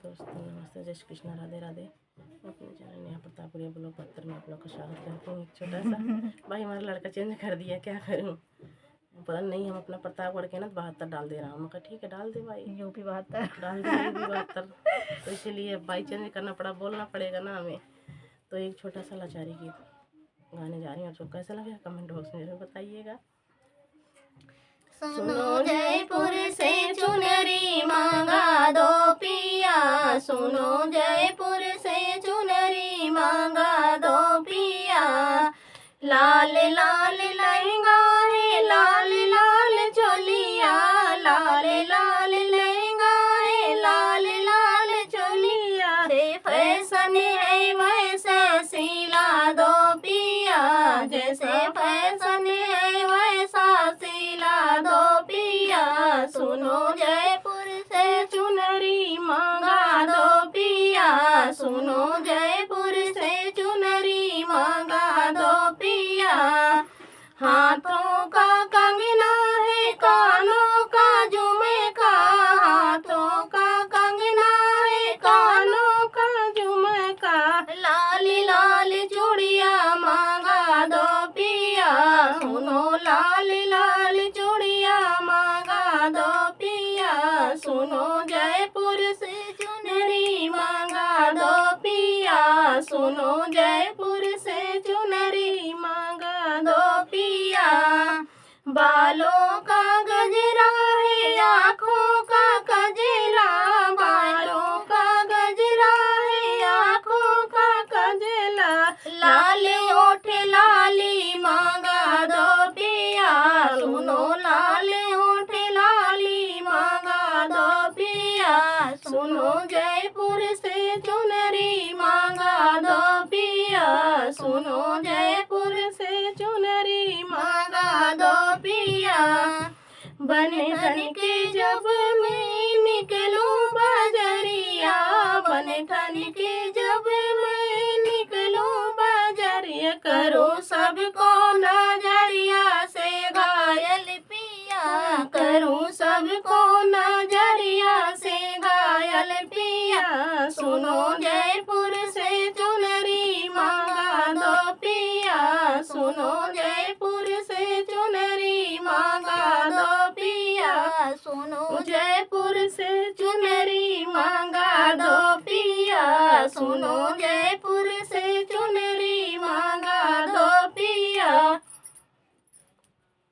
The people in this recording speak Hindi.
दोस्तों नमस्ते, जय श्री कृष्ण, राधे राधे। अपने चैनल नेहा प्रतापपुरिया ब्लॉग 72 में आप लोग का स्वागत करती हूँ। एक छोटा सा भाई हमारा लड़का चेंज कर दिया, क्या करूँ पता नहीं। हम अपना प्रतापगढ़ के ना 72 डाल दे रहा हूँ। मैं कहा ठीक है डाल दे भाई, यूपी 72 डाल दे यूपी 72। तो इसीलिए भाई चेंज करना पड़ा, बोलना पड़ेगा ना हमें। तो एक छोटा सा लाचारी गीत गाने जा रही हूँ। आपको कैसा लगेगा कमेंट बॉक्स में जरूर बताइएगा। सुनो जयपुर से चुनरी मांगा दो पिया, सुनो जयपुर से चुनरी मांगा दो पिया। लाल लाल लहंगा है, लाल लाल चोलिया, लाल लाल लहंगा है, लाल लाल चोलिया। से फैशन है वैसा सिला दो पिया, जैसे फैशन है वैसा सिला दो पिया। सुनो जयपुर से चुनरी मांगा दो पिया, सुनो जयपुर से चुनरी मांगा दो पिया। हाथों का कंगना है, कानों का झुमका, हाथों का कंगना है, कानों का झुमका। लाली लाल चूड़िया मांगा दो पिया, सुनो लाली लाल चूड़िया मांगा दो पिया। सुनो जयपुर से चुनरी मांगा दो पिया, सुनो जयपुर से चुनरी मांगा दो पिया। बालों का गजरा है, आँखों का गजरा, बालों का गजरा है, आँखों का गजरा। लाल ओठ लाली मांगा दो पिया, सुनो लाल ओठ लाली मांगा दो पिया। सुनो जयपुर से चुनरी मांगा दो पिया, सुनो जयपुर से चुनरी मांगा दो पिया। बने धन के जब मैं निकलूं बाजरिया, बने धन के जब मैं निकलूं बाजरिया। करूं सबको नजरिया से घायल पिया, करूं सबको नजरिया से घायल पिया। सुनो जयपुर से चुनरी मांगा दो पिया, सुनो जयपुर से चुनरी मांगा दो पिया। सुनो जयपुर से चुनरी मांगा दो पिया, सुनो जयपुर से चुनरी मांगा दो पिया।